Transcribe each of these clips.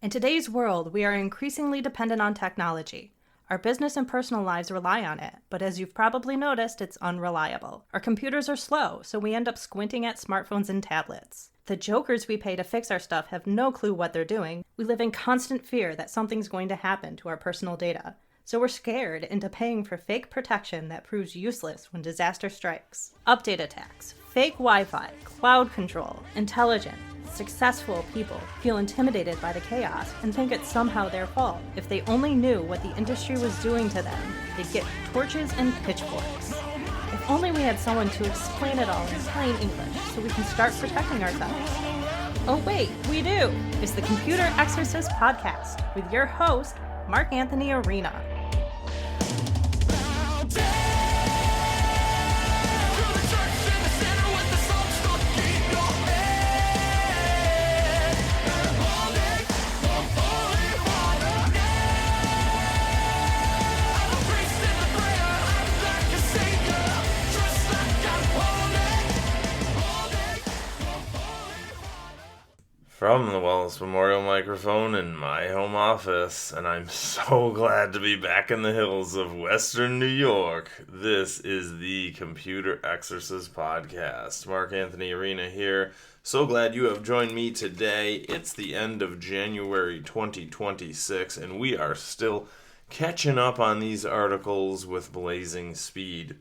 In today's world, we are increasingly dependent on technology. Our business and personal lives rely on it, but as you've probably noticed, it's unreliable. Our computers are slow, so we end up squinting at smartphones and tablets. The jokers we pay to fix our stuff have no clue what they're doing. We live in constant fear that something's going to happen to our personal data. So we're scared into paying for fake protection that proves useless when disaster strikes. Update attacks, fake Wi-Fi, cloud control, intelligent, successful people feel intimidated by the chaos and think it's somehow their fault. If they only knew what the industry was doing to them, they'd get torches and pitchforks. If only we had someone to explain it all in plain English so we can start protecting ourselves. Oh wait, we do! It's the Computer Exorcist Podcast with your host, Mark Anthony Arena. From the Wallace Memorial microphone in my home office, and I'm so glad to be back in the hills of Western New York. This is the Computer Exorcist Podcast. Mark Anthony Arena here. So glad you have joined me today. It's the end of January 2026, and we are still catching up on these articles with blazing speed.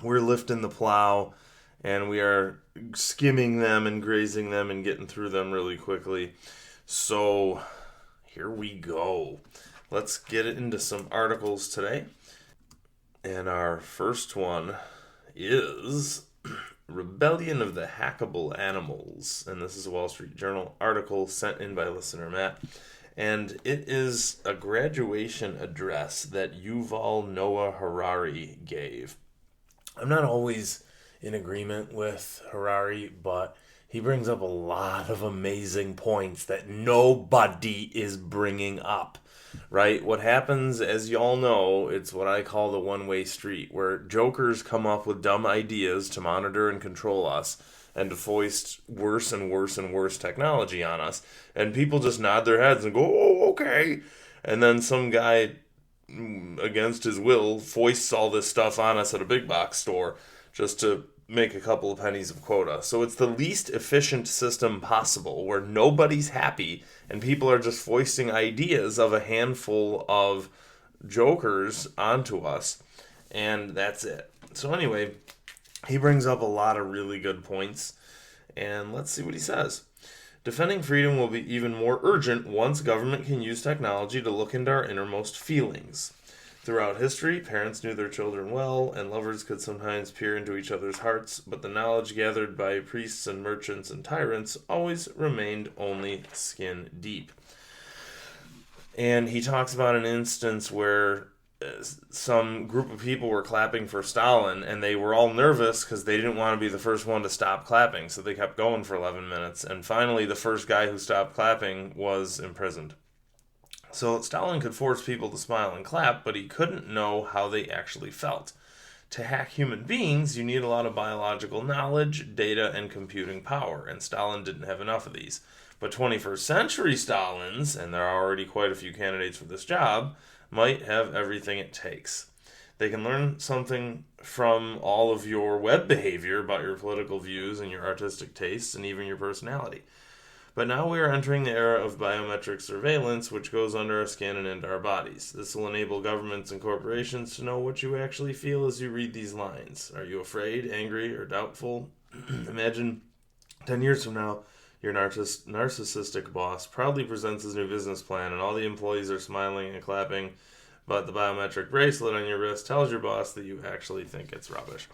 We're lifting the plow, and we are skimming them and grazing them and getting through them really quickly. So here we go. Let's get into some articles today. And our first one is Rebellion of the Hackable Animals. And this is a Wall Street Journal article sent in by listener Matt. And it is a graduation address that Yuval Noah Harari gave. I'm not always in agreement with Harari, but he brings up a lot of amazing points that nobody is bringing up, right? What happens, as you all know, it's what I call the one-way street, where jokers come up with dumb ideas to monitor and control us and to foist worse and worse and worse technology on us, and people just nod their heads and go, oh, okay, and then some guy, against his will, foists all this stuff on us at a big box store just to make a couple of pennies of quota. So it's the least efficient system possible, where nobody's happy and people are just foisting ideas of a handful of jokers onto us, and that's it. So anyway, he brings up a lot of really good points, and let's see what he says. Defending freedom will be even more urgent once government can use technology to look into our innermost feelings. Throughout history, parents knew their children well, and lovers could sometimes peer into each other's hearts, but the knowledge gathered by priests and merchants and tyrants always remained only skin deep. And he talks about an instance where some group of people were clapping for Stalin, and they were all nervous because they didn't want to be the first one to stop clapping, so they kept going for 11 minutes, and finally the first guy who stopped clapping was imprisoned. So Stalin could force people to smile and clap, but he couldn't know how they actually felt. To hack human beings, you need a lot of biological knowledge, data, and computing power, and Stalin didn't have enough of these. But 21st century Stalins, and there are already quite a few candidates for this job, might have everything it takes. They can learn something from all of your web behavior about your political views and your artistic tastes and even your personality. But now we are entering the era of biometric surveillance, which goes under our skin and into our bodies. This will enable governments and corporations to know what you actually feel as you read these lines. Are you afraid, angry, or doubtful? Imagine 10 years from now, your narcissistic boss proudly presents his new business plan, and all the employees are smiling and clapping, but the biometric bracelet on your wrist tells your boss that you actually think it's rubbish.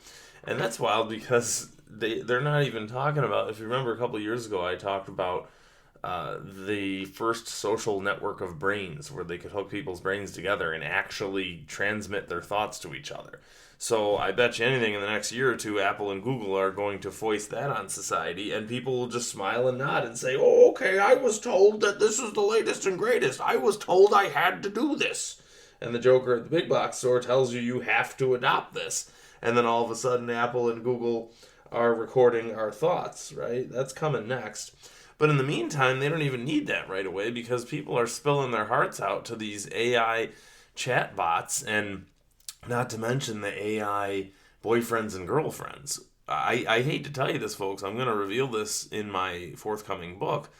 And that's wild because they're not even talking about, if you remember a couple years ago, I talked about the first social network of brains where they could hook people's brains together and actually transmit their thoughts to each other. So I bet you anything in the next year or two, Apple and Google are going to foist that on society, and people will just smile and nod and say, oh, okay, I was told that this is the latest and greatest. I was told I had to do this. And the joker at the big box store tells you you have to adopt this. And then all of a sudden Apple and Google are recording our thoughts, right? That's coming next. But in the meantime, they don't even need that right away because people are spilling their hearts out to these AI chatbots, and not to mention the AI boyfriends and girlfriends. I hate to tell you this, folks. I'm going to reveal this in my forthcoming book,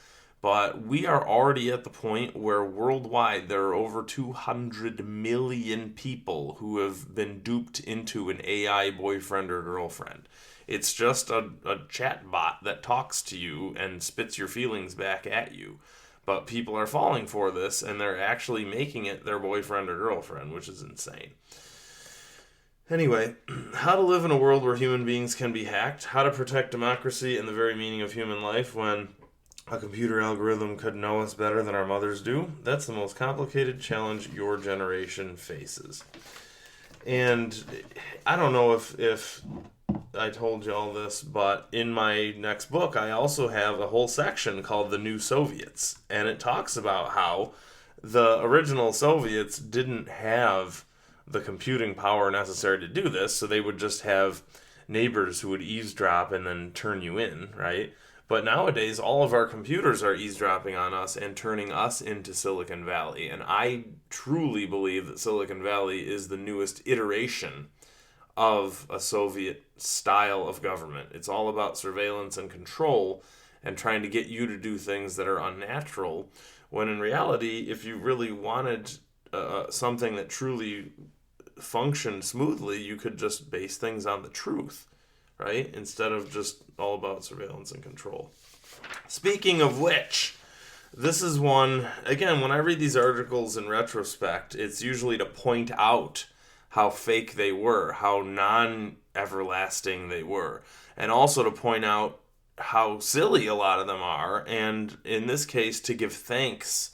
but we are already at the point where worldwide there are over 200 million people who have been duped into an AI boyfriend or girlfriend. It's just a chat bot that talks to you and spits your feelings back at you. But people are falling for this, and they're actually making it their boyfriend or girlfriend, which is insane. Anyway, how to live in a world where human beings can be hacked, how to protect democracy and the very meaning of human life when a computer algorithm could know us better than our mothers do. That's the most complicated challenge your generation faces. And I don't know if I told you all this, but in my next book, I also have a whole section called The New Soviets. And it talks about how the original Soviets didn't have the computing power necessary to do this, so they would just have neighbors who would eavesdrop and then turn you in, right? But nowadays, all of our computers are eavesdropping on us and turning us into Silicon Valley. And I truly believe that Silicon Valley is the newest iteration of a Soviet style of government. It's all about surveillance and control and trying to get you to do things that are unnatural, when in reality, if you really wanted something that truly functioned smoothly, you could just base things on the truth, right? Instead of just all about surveillance and control. Speaking of which, this is one, again, when I read these articles in retrospect, it's usually to point out how fake they were, how non-everlasting they were, and also to point out how silly a lot of them are, and in this case, to give thanks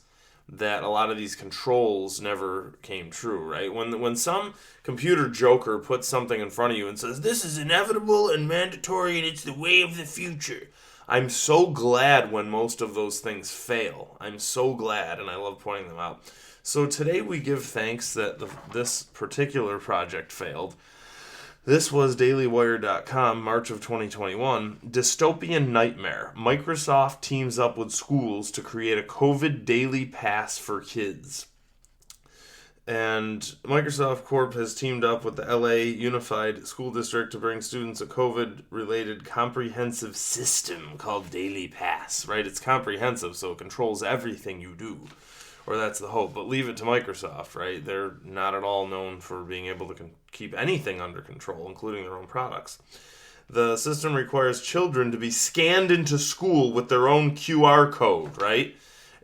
that a lot of these controls never came true, right? When some computer joker puts something in front of you and says, this is inevitable and mandatory and it's the way of the future, I'm so glad when most of those things fail. I'm so glad, and I love pointing them out. So today we give thanks that this particular project failed. This was dailywire.com, March of 2021. Dystopian nightmare. Microsoft teams up with schools to create a COVID daily pass for kids. And Microsoft Corp has teamed up with the LA Unified School District to bring students a COVID-related comprehensive system called Daily Pass, right? It's comprehensive, so it controls everything you do. Or that's the hope, but leave it to Microsoft, right? They're not at all known for being able to keep anything under control, including their own products. The system requires children to be scanned into school with their own QR code, right?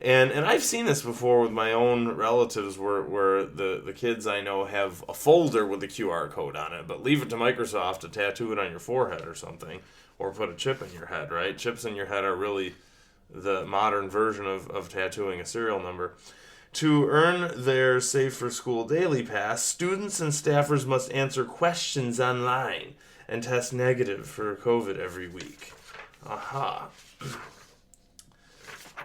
And I've seen this before with my own relatives where the kids I know have a folder with a QR code on it, but leave it to Microsoft to tattoo it on your forehead or something, or put a chip in your head, right? Chips in your head are really the modern version of tattooing a serial number. To earn their Safe for School Daily Pass, students and staffers must answer questions online and test negative for COVID every week. Aha.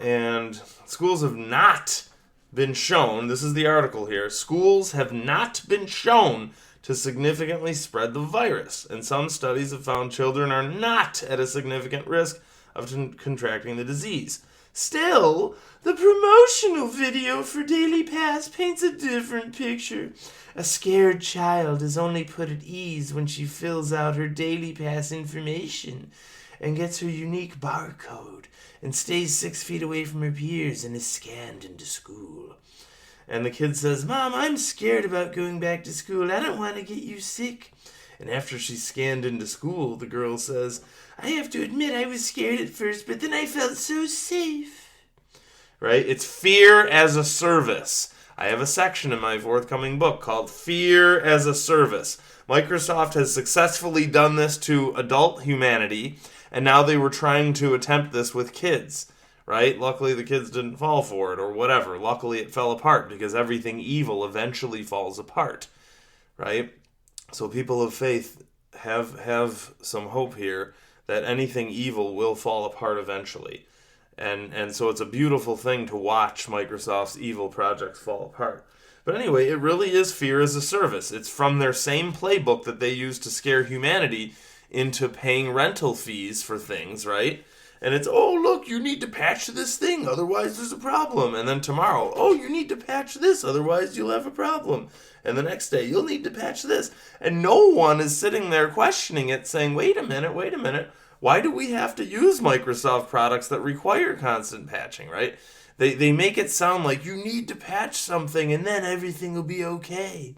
And schools have not been shown, this is the article here, schools have not been shown to significantly spread the virus, and some studies have found children are not at a significant risk of contracting the disease. Still, the promotional video for Daily Pass paints a different picture. A scared child is only put at ease when she fills out her Daily Pass information and gets her unique barcode and stays 6 feet away from her peers and is scanned into school. And the kid says, Mom, I'm scared about going back to school. I don't want to get you sick. And after she's scanned into school, the girl says, I have to admit I was scared at first, but then I felt so safe. Right? It's fear as a service. I have a section in my forthcoming book called Fear as a Service. Microsoft has successfully done this to adult humanity, and now they were trying to attempt this with kids. Right? Luckily the kids didn't fall for it or whatever. Luckily it fell apart because everything evil eventually falls apart. Right? So people of faith have some hope here that anything evil will fall apart eventually. And so it's a beautiful thing to watch Microsoft's evil projects fall apart. But anyway, it really is fear as a service. It's from their same playbook that they use to scare humanity into paying rental fees for things, right? And it's, oh, look, you need to patch this thing, otherwise there's a problem. And then tomorrow, oh, you need to patch this, otherwise you'll have a problem. And the next day, you'll need to patch this. And no one is sitting there questioning it, saying, wait a minute. Why do we have to use Microsoft products that require constant patching, right? They make it sound like you need to patch something and then everything will be okay.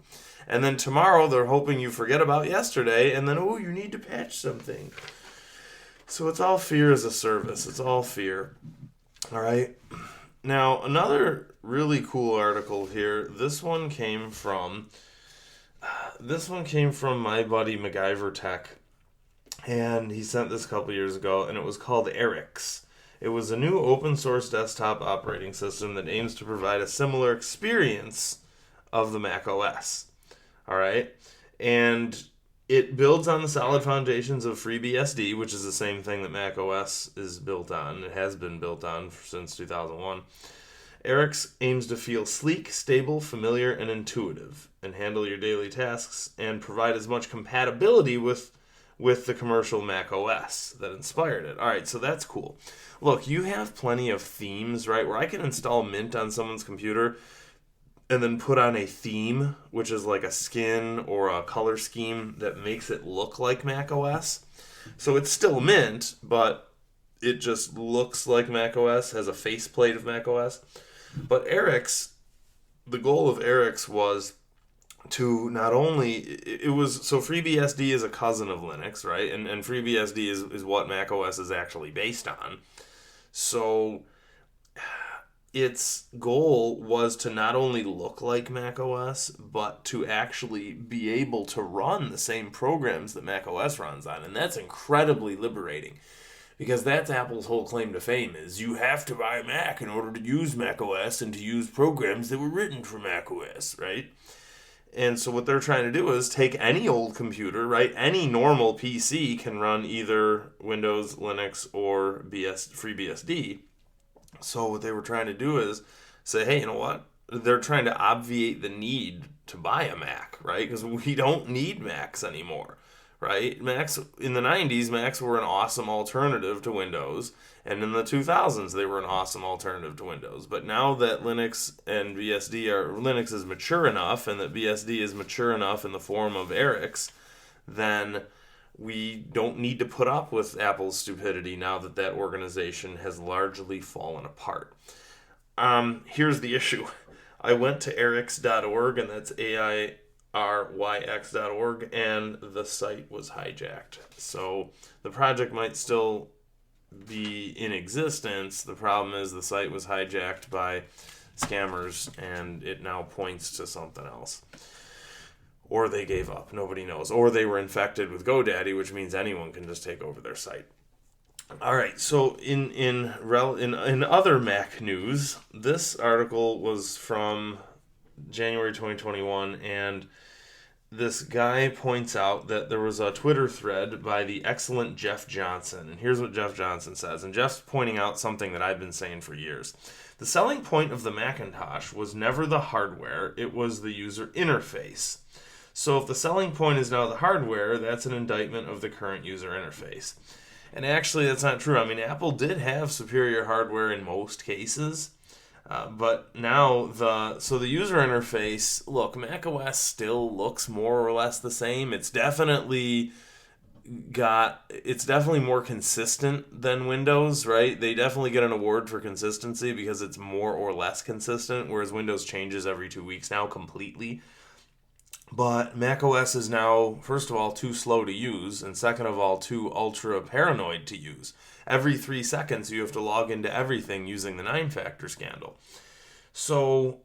And then tomorrow they're hoping you forget about yesterday and then, oh, you need to patch something. So it's all fear as a service. It's all fear. All right. Now, another really cool article here. This one came from my buddy MacGyver Tech. And he sent this a couple years ago, and it was called Airyx. It was a new open source desktop operating system that aims to provide a similar experience of the macOS. All right? And it builds on the solid foundations of FreeBSD, which is the same thing that macOS is built on. It has been built on since 2001. Airyx aims to feel sleek, stable, familiar, and intuitive, and handle your daily tasks, and provide as much compatibility with the commercial macOS that inspired it. All right, so that's cool. Look, you have plenty of themes, right, where I can install Mint on someone's computer and then put on a theme, which is like a skin or a color scheme that makes it look like macOS. So it's still Mint, but it just looks like macOS, has a faceplate of macOS. But Airyx, the goal of Airyx was to not only, it was, so FreeBSD is a cousin of Linux, right? And FreeBSD is what macOS is actually based on. So its goal was to not only look like macOS, but to actually be able to run the same programs that macOS runs on. And that's incredibly liberating, because that's Apple's whole claim to fame is you have to buy a Mac in order to use macOS and to use programs that were written for macOS, right? And so what they're trying to do is take any old computer, right? Any normal PC can run either Windows, Linux, or FreeBSD. So what they were trying to do is say, hey, you know what? They're trying to obviate the need to buy a Mac, right? Because we don't need Macs anymore, right? Macs, in the 90s, Macs were an awesome alternative to Windows. And in the 2000s, they were an awesome alternative to Windows. But now that Linux and Linux is mature enough, and that BSD is mature enough in the form of Airyx, then we don't need to put up with Apple's stupidity now that that organization has largely fallen apart. Here's the issue. I went to airyx.org, and that's AIRYX.org, and the site was hijacked. So the project might still be in existence. The problem is the site was hijacked by scammers, and it now points to something else. Or they gave up. Nobody knows. Or they were infected with GoDaddy, which means anyone can just take over their site. All right. So in other Mac news, this article was from January 2021, and this guy points out that there was a Twitter thread by the excellent Jeff Johnson. And here's what Jeff Johnson says. And Jeff's pointing out something that I've been saying for years. The selling point of the Macintosh was never the hardware. It was the user interface. So if the selling point is now the hardware, that's an indictment of the current user interface. And actually, that's not true. I mean, Apple did have superior hardware in most cases. But now the user interface, look, macOS still looks more or less the same. It's definitely more consistent than Windows, right? They definitely get an award for consistency because it's more or less consistent, whereas Windows changes every 2 weeks now completely. But macOS is now, first of all, too slow to use, and second of all, too ultra paranoid to use. Every 3 seconds, you have to log into everything using the 9-factor scandal. So,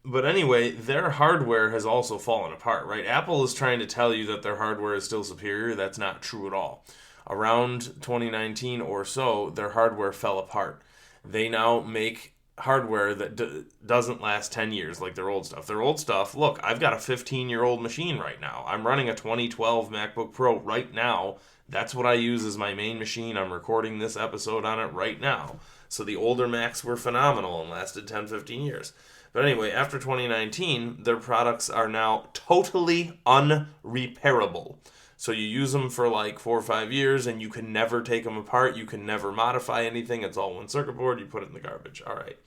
but anyway, their hardware has also fallen apart, right? Apple is trying to tell you that their hardware is still superior. That's not true at all. Around 2019 or so, their hardware fell apart. They now make hardware that doesn't last 10 years like their old stuff. Their old stuff, look, I've got a 15-year-old machine right now. I'm running a 2012 MacBook Pro right now. That's what I use as my main machine. I'm recording this episode on it right now. So the older Macs were phenomenal and lasted 10, 15 years. But anyway, after 2019, their products are now totally unrepairable. So you use them for like 4 or 5 years, and you can never take them apart. You can never modify anything. It's all one circuit board. You put it in the garbage. All right.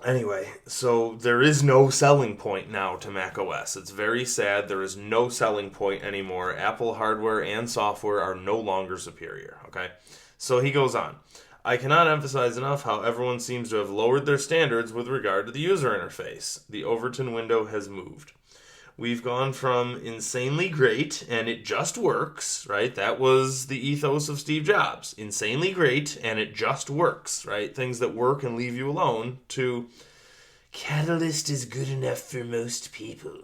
Anyway, so there is no selling point now to macOS. It's very sad. There is no selling point anymore. Apple hardware and software are no longer superior. Okay? So he goes on. I cannot emphasize enough how everyone seems to have lowered their standards with regard to the user interface. The Overton window has moved. We've gone from insanely great and it just works, right? That was the ethos of Steve Jobs. Insanely great and it just works, right? Things that work and leave you alone, to Catalyst is good enough for most people.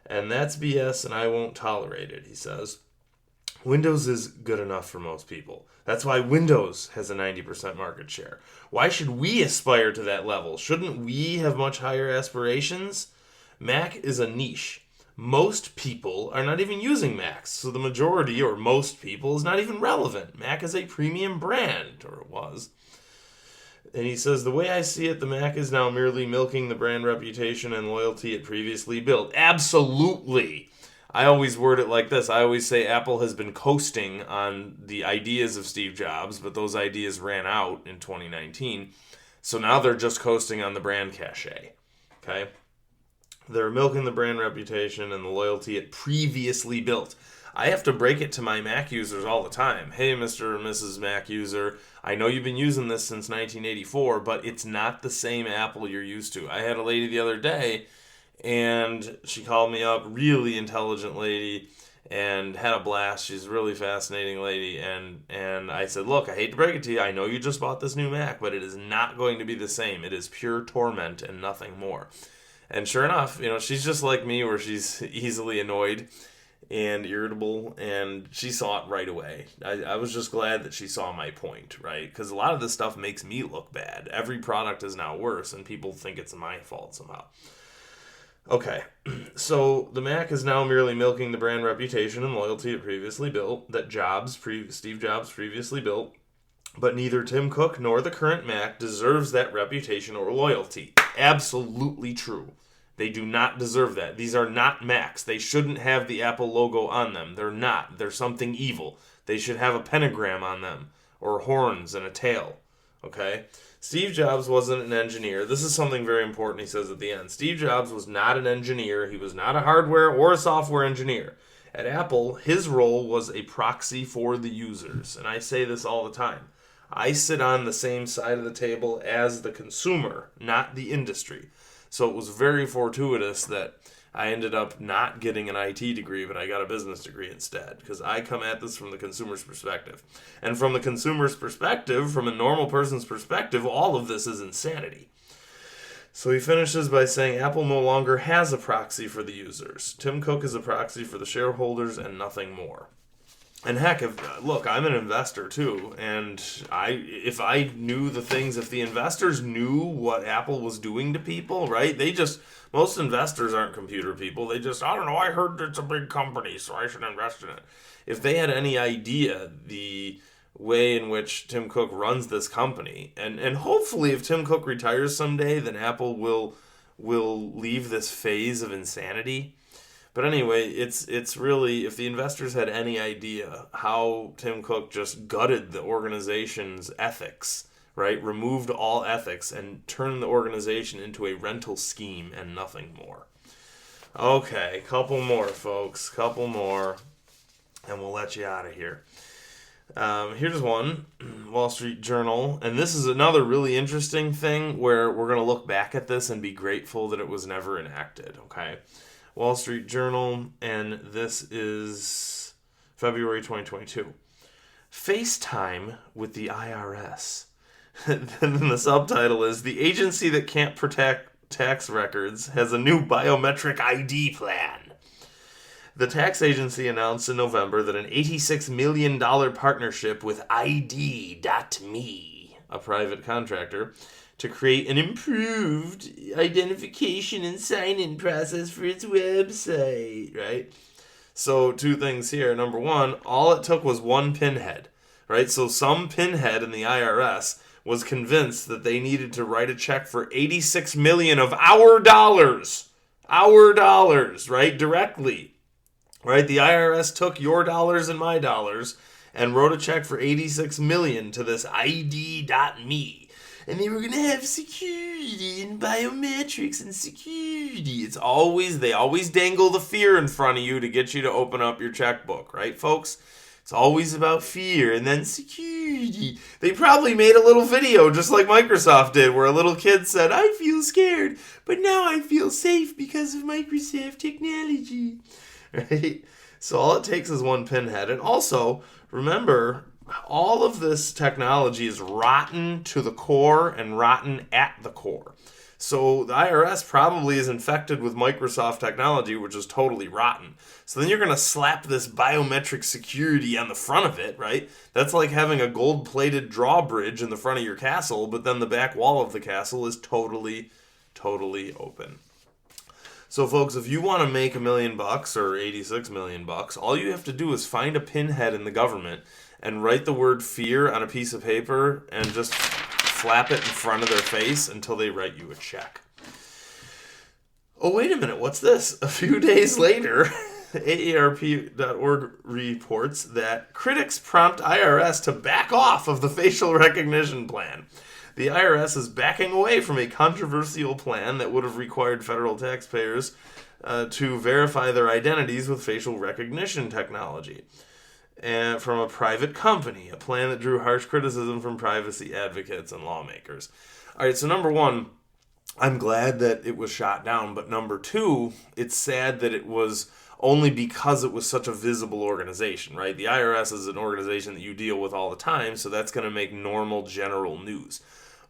And that's BS and I won't tolerate it, he says. Windows is good enough for most people. That's why Windows has a 90% market share. Why should we aspire to that level? Shouldn't we have much higher aspirations? Mac is a niche. Most people are not even using Macs, so the majority, or most people, is not even relevant. Mac is a premium brand, or it was. And he says, the way I see it, the Mac is now merely milking the brand reputation and loyalty it previously built. Absolutely! I always word it like this. I always say Apple has been coasting on the ideas of Steve Jobs, but those ideas ran out in 2019. So now they're just coasting on the brand cachet. Okay? They're milking the brand reputation and the loyalty it previously built. I have to break it to my Mac users all the time. Hey, Mr. or Mrs. Mac user, I know you've been using this since 1984, but it's not the same Apple you're used to. I had a lady the other day, and she called me up, really intelligent lady, and had a blast. She's a really fascinating lady, and I said, look, I hate to break it to you. I know you just bought this new Mac, but it is not going to be the same. It is pure torment and nothing more. And sure enough, she's just like me, where she's easily annoyed and irritable, and she saw it right away. I was just glad that she saw my point, right? Because a lot of this stuff makes me look bad. Every product is now worse, and people think it's my fault somehow. Okay, so the Mac is now merely milking the brand reputation and loyalty it previously built, that Steve Jobs previously built, but neither Tim Cook nor the current Mac deserves that reputation or loyalty. Absolutely true. They do not deserve that. These are not Macs. They shouldn't have the Apple logo on them. They're not. They're something evil. They should have a pentagram on them, or horns and a tail. Okay? Steve Jobs wasn't an engineer. This is something very important he says at the end. Steve Jobs was not an engineer. He was not a hardware or a software engineer. At Apple, his role was a proxy for the users. And I say this all the time. I sit on the same side of the table as the consumer, not the industry. So it was very fortuitous that I ended up not getting an IT degree, but I got a business degree instead, because I come at this from the consumer's perspective. And from the consumer's perspective, from a normal person's perspective, all of this is insanity. So he finishes by saying Apple no longer has a proxy for the users. Tim Cook is a proxy for the shareholders and nothing more. And heck, look, I'm an investor too, and if I knew the things, if the investors knew what Apple was doing to people, right? Most investors aren't computer people. They just, I don't know, I heard it's a big company, so I should invest in it. If they had any idea the way in which Tim Cook runs this company, and hopefully if Tim Cook retires someday, then Apple will leave this phase of insanity. But anyway, it's really, if the investors had any idea how Tim Cook just gutted the organization's ethics, right? Removed all ethics and turned the organization into a rental scheme and nothing more. Okay, couple more, folks. Couple more, and we'll let you out of here. Here's one, Wall Street Journal, and this is another really interesting thing where we're going to look back at this and be grateful that it was never enacted, okay? Wall Street Journal, and this is February 2022. FaceTime with the IRS. Then the subtitle is, the agency that can't protect tax records has a new biometric ID plan. The tax agency announced in November that an $86 million partnership with ID.me, a private contractor, to create an improved identification and sign-in process for its website, right? So 2 things here. Number 1, all it took was one pinhead, right? So some pinhead in the IRS was convinced that they needed to write a check for $86 million of our dollars, right? Directly. right? The IRS took your dollars and my dollars and wrote a check for $86 million to this ID.me. And they were going to have security and biometrics and security. They always dangle the fear in front of you to get you to open up your checkbook, right, folks? It's always about fear and then security. They probably made a little video just like Microsoft did where a little kid said, I feel scared, but now I feel safe because of Microsoft technology. Right? So all it takes is one pinhead. And also, remember, all of this technology is rotten to the core and rotten at the core. So the IRS probably is infected with Microsoft technology, which is totally rotten. So then you're going to slap this biometric security on the front of it, right? That's like having a gold-plated drawbridge in the front of your castle, but then the back wall of the castle is totally open. So folks, if you want to make $1 million or 86 million bucks, all you have to do is find a pinhead in the government and write the word fear on a piece of paper and just slap it in front of their face until they write you a check. Oh, wait a minute, what's this? A few days later, AARP.org reports that critics prompt IRS to back off of the facial recognition plan. The IRS is backing away from a controversial plan that would have required federal taxpayers to verify their identities with facial recognition technology. And from a private company, a plan that drew harsh criticism from privacy advocates and lawmakers. All right, so number one, I'm glad that it was shot down, but number two, it's sad that it was only because it was such a visible organization, right? The IRS is an organization that you deal with all the time, so that's going to make normal general news.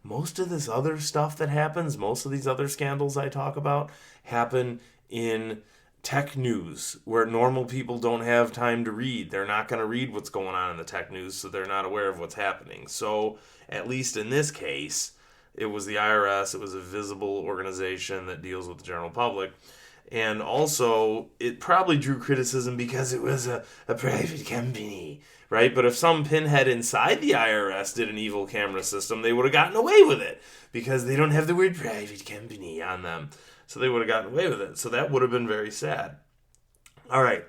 Most of this other stuff that happens, most of these other scandals I talk about, happen in tech news, where normal people don't have time to read. They're not going to read what's going on in the tech news, so they're not aware of what's happening. So, at least in this case, it was the IRS. It was a visible organization that deals with the general public. And also, it probably drew criticism because it was a private company, right? But if some pinhead inside the IRS did an evil camera system, they would have gotten away with it because they don't have the word private company on them. So they would have gotten away with it. So that would have been very sad. All right.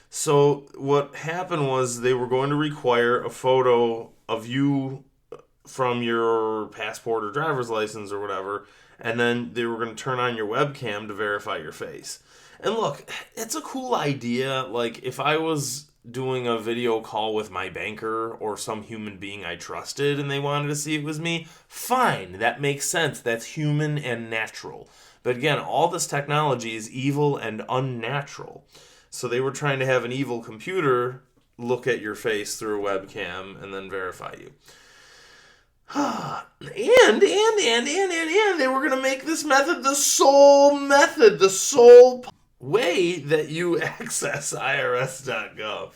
So what happened was they were going to require a photo of you from your passport or driver's license or whatever, and then they were going to turn on your webcam to verify your face. And look, it's a cool idea. Like, if I was doing a video call with my banker or some human being I trusted and they wanted to see it was me, fine, that makes sense. That's human and natural. But again, all this technology is evil and unnatural. So they were trying to have an evil computer look at your face through a webcam and then verify you. And they were going to make this method, the sole way that you access irs.gov.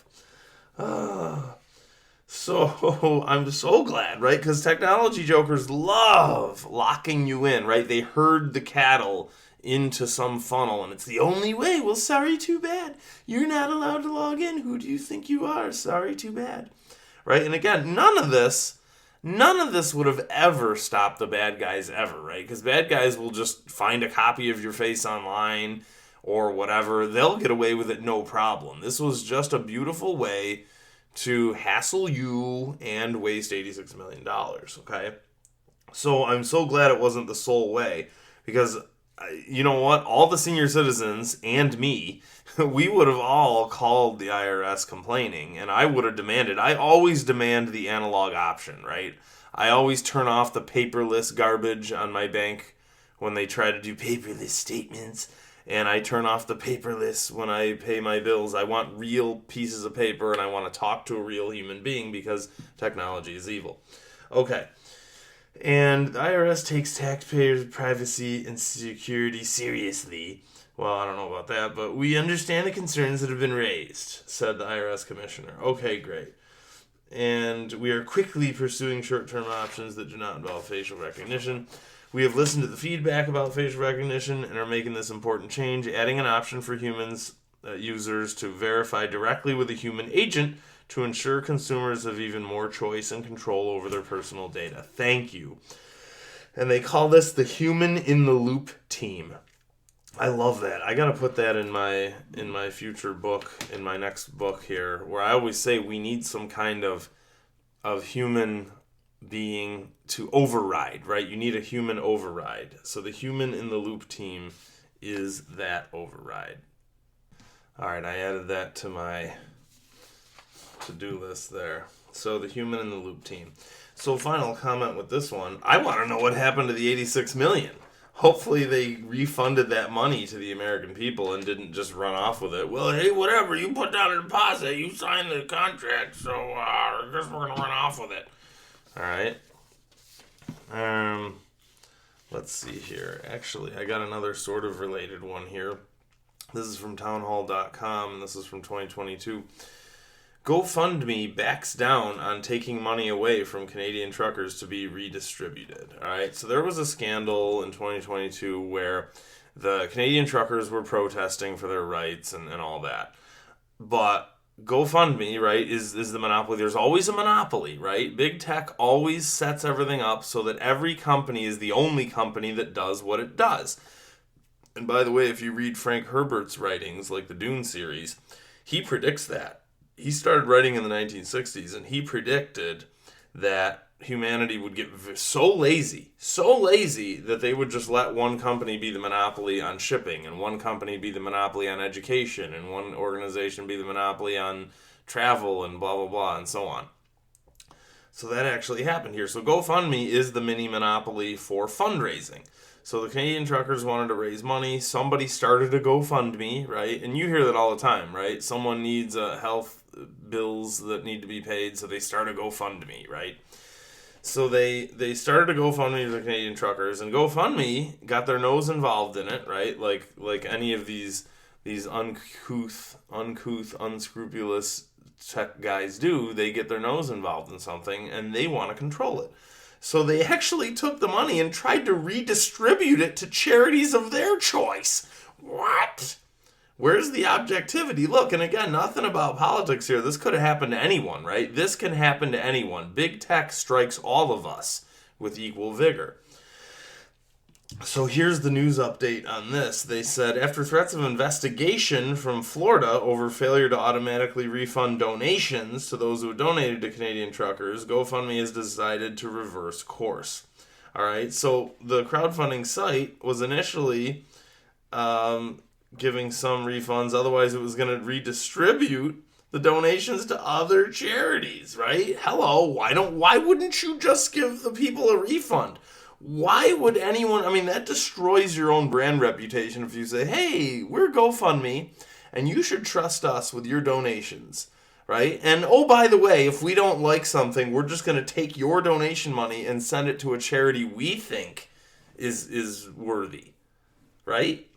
So I'm so glad, right? Because technology jokers love locking you in, right? They herd the cattle into some funnel, and it's the only way. Well, sorry, too bad. You're not allowed to log in. Who do you think you are? Sorry, too bad. Right? And again, none of this would have ever stopped the bad guys ever, right? Because bad guys will just find a copy of your face online or whatever. They'll get away with it no problem. This was just a beautiful way to hassle you and waste $86 million, okay? So I'm so glad it wasn't the sole way, because you know what? All the senior citizens and me, we would have all called the IRS complaining, and I would have demanded. I always demand the analog option, right? I always turn off the paperless garbage on my bank when they try to do paperless statements, and I turn off the paperless when I pay my bills. I want real pieces of paper, and I want to talk to a real human being because technology is evil. Okay. And the IRS takes taxpayers' privacy and security seriously. Well, I don't know about that, but we understand the concerns that have been raised, said the IRS commissioner. Okay, great. And we are quickly pursuing short-term options that do not involve facial recognition. We have listened to the feedback about facial recognition and are making this important change, adding an option for users to verify directly with a human agent to ensure consumers have even more choice and control over their personal data. Thank you. And they call this the Human in the Loop team. I love that. I gotta put that in my future book, in my next book here, where I always say we need some kind of human being to override, right? You need a human override. So the human in the loop team is that override. All right, I added that to my to-do list there. So the human in the loop team. So final comment with this one. I want to know what happened to the 86 million. Hopefully they refunded that money to the American people and didn't just run off with it. Well, hey, whatever, you put down a deposit, you signed the contract, so I guess we're going to run off with it. All right. Let's see here. Actually, I got another sort of related one here. This is from townhall.com, and this is from 2022. GoFundMe backs down on taking money away from Canadian truckers to be redistributed. All right, so there was a scandal in 2022 where the Canadian truckers were protesting for their rights and all that. But GoFundMe, right, is the monopoly. There's always a monopoly, right? Big tech always sets everything up so that every company is the only company that does what it does. And by the way, if you read Frank Herbert's writings, like the Dune series, he predicts that. He started writing in the 1960s, and he predicted that humanity would get so lazy that they would just let one company be the monopoly on shipping, and one company be the monopoly on education, and one organization be the monopoly on travel, and blah, blah, blah, and so on. So that actually happened here. So GoFundMe is the mini monopoly for fundraising. So the Canadian truckers wanted to raise money. Somebody started a GoFundMe, right? And you hear that all the time, right? Someone needs health bills that need to be paid, so they start a GoFundMe, right? So they started a GoFundMe for the Canadian truckers, and GoFundMe got their nose involved in it, right? Like any of these uncouth, unscrupulous tech guys do. They get their nose involved in something, and they want to control it. So they actually took the money and tried to redistribute it to charities of their choice. What? Where's the objectivity? Look, and again, nothing about politics here. This could have happened to anyone, right? This can happen to anyone. Big tech strikes all of us with equal vigor. So here's the news update on this. They said, after threats of investigation from Florida over failure to automatically refund donations to those who donated to Canadian truckers, GoFundMe has decided to reverse course. All right, so the crowdfunding site was initially giving some refunds. Otherwise, it was going to redistribute the donations to other charities, right? Hello, why wouldn't you just give the people a refund? Why would anyone, that destroys your own brand reputation if you say, hey, we're GoFundMe, and you should trust us with your donations, right? And oh, by the way, if we don't like something, we're just going to take your donation money and send it to a charity we think is worthy, right?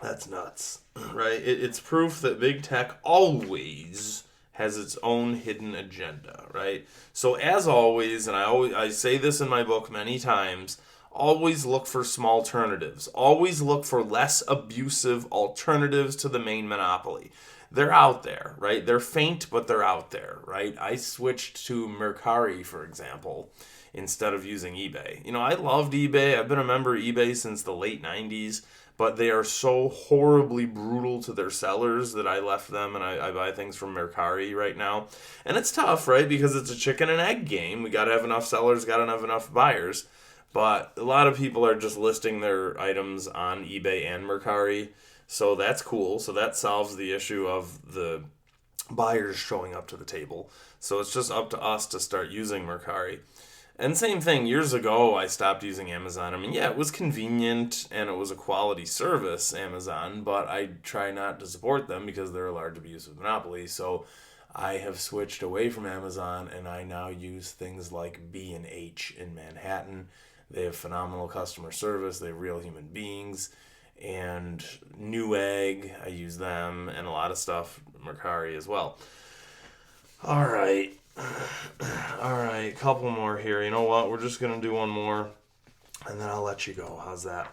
That's nuts, right? It's proof that big tech always has its own hidden agenda, right? So as always, and I say this in my book many times, always look for small alternatives. Always look for less abusive alternatives to the main monopoly. They're out there, right? They're faint, but they're out there, right? I switched to Mercari, for example, instead of using eBay. I loved eBay. I've been a member of eBay since the late 90s. But they are so horribly brutal to their sellers that I left them and I buy things from Mercari right now. And it's tough, right? Because it's a chicken and egg game. We got to have enough sellers, got to have enough buyers. But a lot of people are just listing their items on eBay and Mercari. So that's cool. So that solves the issue of the buyers showing up to the table. So it's just up to us to start using Mercari. And same thing, years ago, I stopped using Amazon. Yeah, it was convenient and it was a quality service, Amazon, but I try not to support them because they're a large abusive monopoly. So I have switched away from Amazon and I now use things like B&H in Manhattan. They have phenomenal customer service. They have real human beings. And Newegg, I use them, and a lot of stuff, Mercari as well. All right, couple more here. You know what? We're just going to do one more, and then I'll let you go. How's that?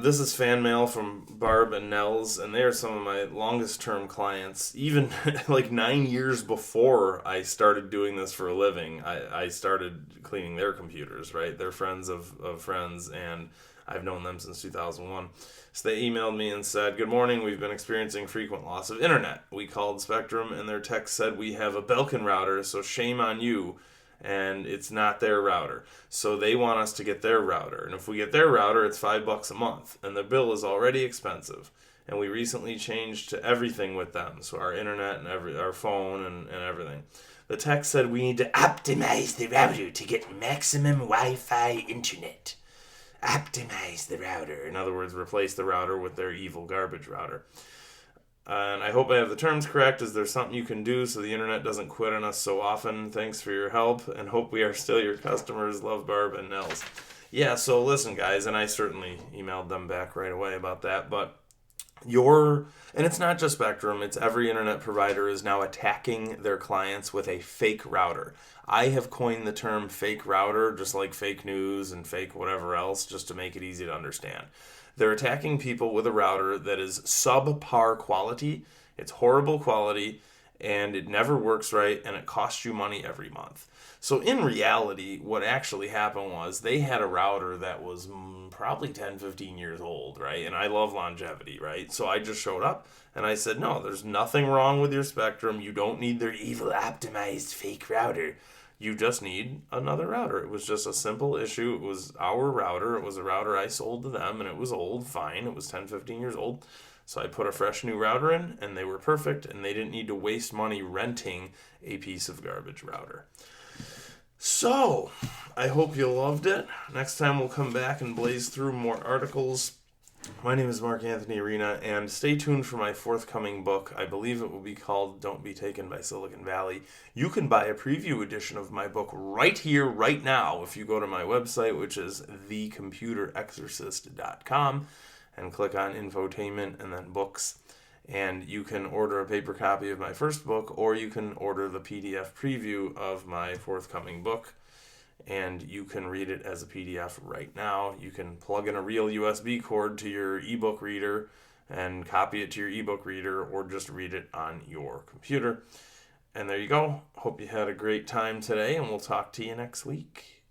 This is fan mail from Barb and Nels, and they are some of my longest-term clients. Even like 9 years before I started doing this for a living, I started cleaning their computers, right? They're friends of friends, and I've known them since 2001. So they emailed me and said, "Good morning, we've been experiencing frequent loss of internet. We called Spectrum and their tech said we have a Belkin router, so shame on you. And it's not their router. So they want us to get their router. And if we get their router, it's $5 a month. And the bill is already expensive. And we recently changed to everything with them. So our internet and our phone and everything. The tech said we need to optimize the router to get maximum Wi-Fi internet. Optimize the router. In other words, replace the router with their evil garbage router. And I hope I have the terms correct. Is there something you can do so the internet doesn't quit on us so often? Thanks for your help and hope we are still your customers. Love, Barb and Nels." Yeah, so listen, guys, and I certainly emailed them back right away about that, but and it's not just Spectrum, it's every internet provider is now attacking their clients with a fake router. I have coined the term fake router, just like fake news and fake whatever else, just to make it easy to understand. They're attacking people with a router that is subpar quality. It's horrible quality, and it never works right, and it costs you money every month. So in reality, what actually happened was they had a router that was probably 10, 15 years old, right? And I love longevity, right? So I just showed up, and I said, "No, there's nothing wrong with your Spectrum. You don't need their evil optimized fake router. You just need another router." It was just a simple issue. It was our router. It was a router I sold to them, and it was old, fine. It was 10, 15 years old. So I put a fresh new router in, and they were perfect, and they didn't need to waste money renting a piece of garbage router. So, I hope you loved it. Next time we'll come back and blaze through more articles. My name is Mark Anthony Arena, and stay tuned for my forthcoming book. I believe it will be called Don't Be Taken by Silicon Valley. You can buy a preview edition of my book right here, right now, if you go to my website, which is thecomputerexorcist.com, and click on infotainment and then books. And you can order a paper copy of my first book, or you can order the PDF preview of my forthcoming book, and you can read it as a PDF right now. You can plug in a real USB cord to your ebook reader and copy it to your ebook reader, or just read it on your computer. And there you go. Hope you had a great time today, and we'll talk to you next week.